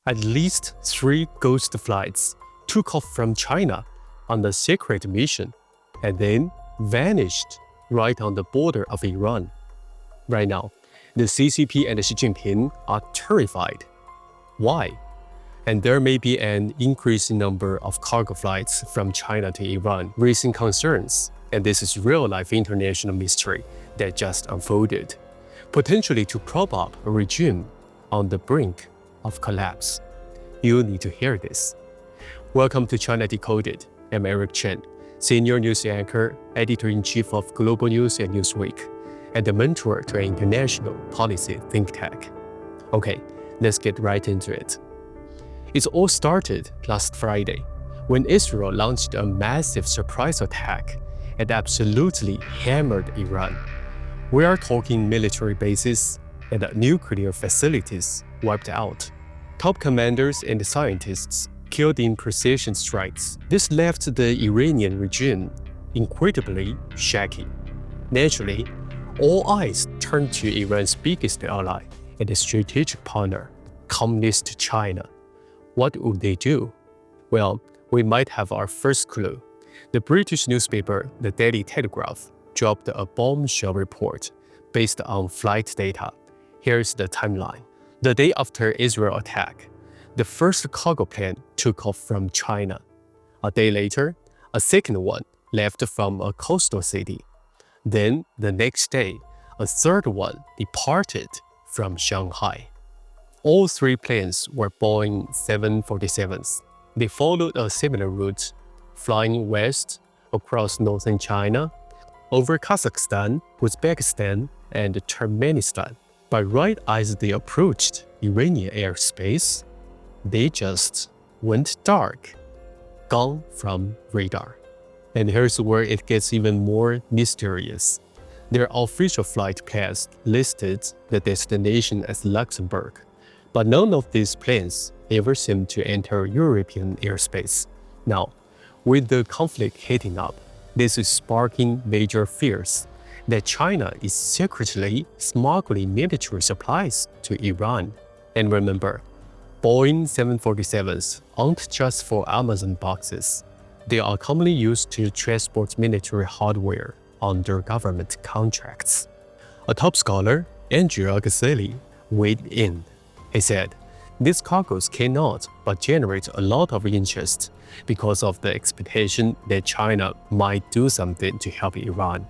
At least 3 ghost flights took off from China on a secret mission and then vanished right on the border of Iran. Right now, the CCP and Xi Jinping are terrified. Why? And there may be an increasing number of cargo flights from China to Iran, raising concerns. And this is real-life international mystery that just unfolded, potentially to prop up a regime on the brink of collapse. You need to hear this. Welcome to China Decoded. I'm Aric Chen, Senior News Anchor, Editor-in-Chief of Global News and Newsweek, and a mentor to an international policy think tank. Okay, let's get right into it. It all started last Friday, when Israel launched a massive surprise attack and absolutely hammered Iran. We are talking military bases and nuclear facilities wiped out. Top commanders and scientists killed in precision strikes. This left the Iranian regime incredibly shaky. Naturally, all eyes turned to Iran's biggest ally and strategic partner, Communist China. What would they do? Well, we might have our first clue. The British newspaper, the Daily Telegraph, dropped a bombshell report based on flight data. Here's the timeline. The day after Israel attack, the first cargo plane took off from China. A day later, a second one left from a coastal city. Then, the next day, a third one departed from Shanghai. All 3 planes were Boeing 747s. They followed a similar route, flying west across northern China, over Kazakhstan, Uzbekistan, and Turkmenistan. But right as they approached Iranian airspace, they just went dark, gone from radar. And here's where it gets even more mysterious. Their official flight plans listed the destination as Luxembourg, but none of these planes ever seemed to enter European airspace. Now, with the conflict heating up, this is sparking major fears that China is secretly smuggling military supplies to Iran. And remember, Boeing 747s aren't just for Amazon boxes. They are commonly used to transport military hardware under government contracts. A top scholar, Andrew Agassi, weighed in. He said, these cargoes cannot but generate a lot of interest because of the expectation that China might do something to help Iran.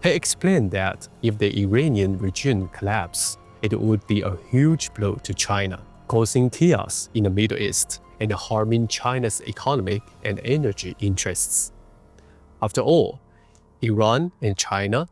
He explained that if the Iranian regime collapses, it would be a huge blow to China, causing chaos in the Middle East and harming China's economic and energy interests. After all, Iran and China,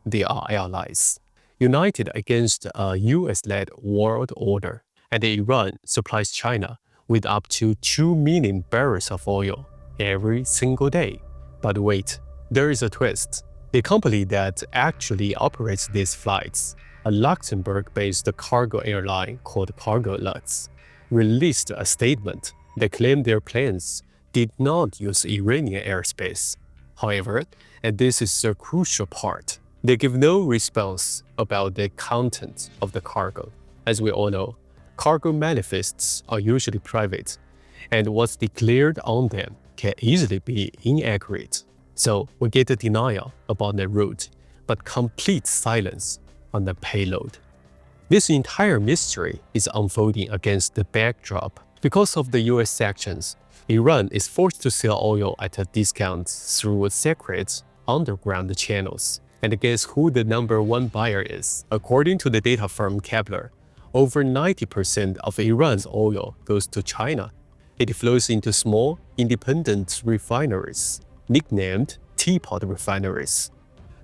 they are allies, united against a US-led world order, and Iran supplies China with up to 2 million barrels of oil every single day. But wait, there is a twist. The company that actually operates these flights, a Luxembourg-based cargo airline called Cargolux, released a statement that claimed their planes did not use Iranian airspace. However, and this is the crucial part, they give no response about the content of the cargo. As we all know, cargo manifests are usually private, and what's declared on them can easily be inaccurate. So we get a denial about the route, but complete silence on the payload. This entire mystery is unfolding against the backdrop. Because of the US sanctions, Iran is forced to sell oil at a discount through secret underground channels. And guess who the #1 buyer is? According to the data firm Kepler, over 90% of Iran's oil goes to China. It flows into small, independent refineries, nicknamed teapot refineries.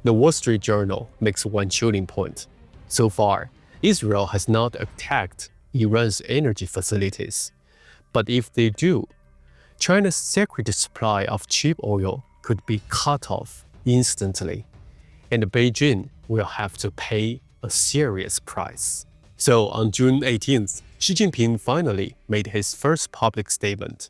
The Wall Street Journal makes one chilling point. So far, Israel has not attacked Iran's energy facilities. But if they do, China's secret supply of cheap oil could be cut off instantly, and Beijing will have to pay a serious price. So on June 18th, Xi Jinping finally made his first public statement.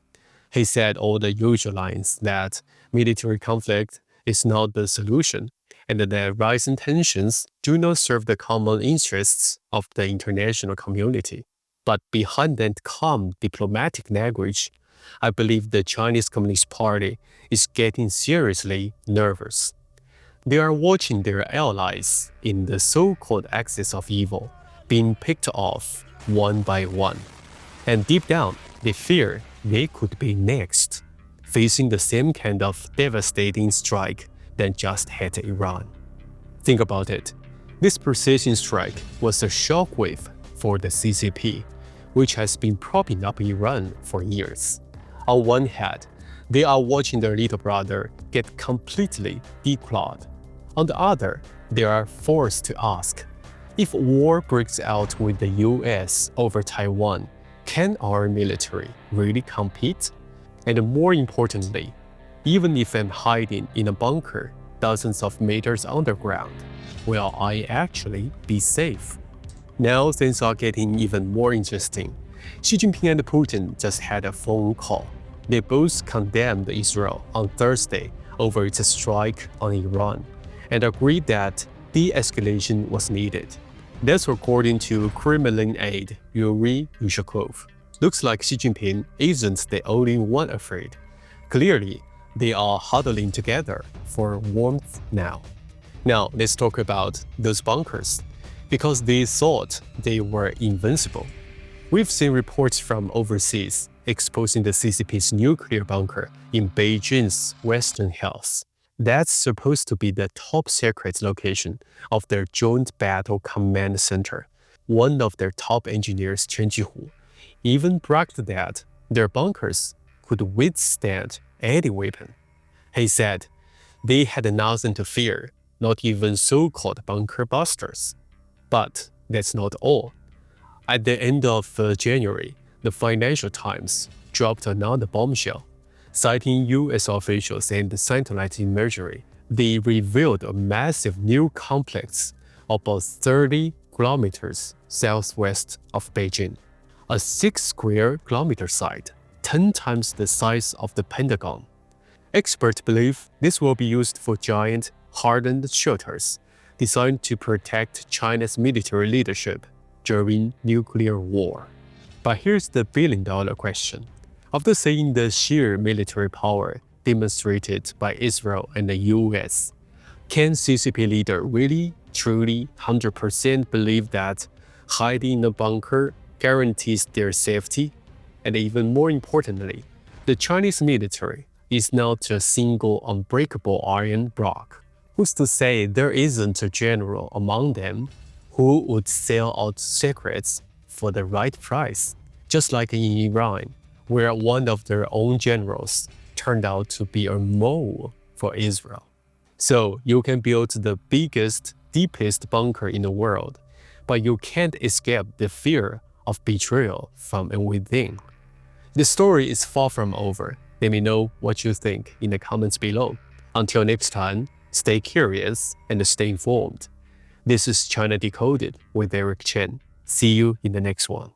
He said all the usual lines that military conflict is not the solution, and that rising tensions do not serve the common interests of the international community. But behind that calm diplomatic language, I believe the Chinese Communist Party is getting seriously nervous. They are watching their allies in the so-called axis of evil being picked off one by one. And deep down, they fear they could be next, facing the same kind of devastating strike that just hit Iran. Think about it. This precision strike was a shockwave for the CCP, which has been propping up Iran for years. On one hand, they are watching their little brother get completely declawed. On the other, they are forced to ask, if war breaks out with the US over Taiwan, can our military really compete? And more importantly, even if I'm hiding in a bunker dozens of meters underground, will I actually be safe? Now things are getting even more interesting. Xi Jinping and Putin just had a phone call. They both condemned Israel on Thursday over its strike on Iran and agreed that de-escalation was needed. That's according to Kremlin aide Yuri Ushakov. Looks like Xi Jinping isn't the only one afraid. Clearly, they are huddling together for warmth now. Now, let's talk about those bunkers, because they thought they were invincible. We've seen reports from overseas exposing the CCP's nuclear bunker in Beijing's Western Hills. That's supposed to be the top secret location of their Joint Battle Command Center. One of their top engineers, Chen Jihu, even bragged that their bunkers could withstand any weapon. He said they had nothing to fear, not even so-called bunker busters. But that's not all. At the end of January, the Financial Times dropped another bombshell. Citing US officials and satellite imagery, they revealed a massive new complex about 30 kilometers southwest of Beijing. A 6 square kilometer site, 10 times the size of the Pentagon. Experts believe this will be used for giant, hardened shelters designed to protect China's military leadership during nuclear war. But here's the billion-dollar question. After seeing the sheer military power demonstrated by Israel and the US, can CCP leader really, truly, 100% believe that hiding in a bunker guarantees their safety? And even more importantly, the Chinese military is not a single unbreakable iron block. Who's to say there isn't a general among them who would sell out secrets for the right price? Just like in Iran, where one of their own generals turned out to be a mole for Israel. So you can build the biggest, deepest bunker in the world, but you can't escape the fear of betrayal from within. The story is far from over. Let me know what you think in the comments below. Until next time, stay curious and stay informed. This is China Decoded with Aric Chen. See you in the next one.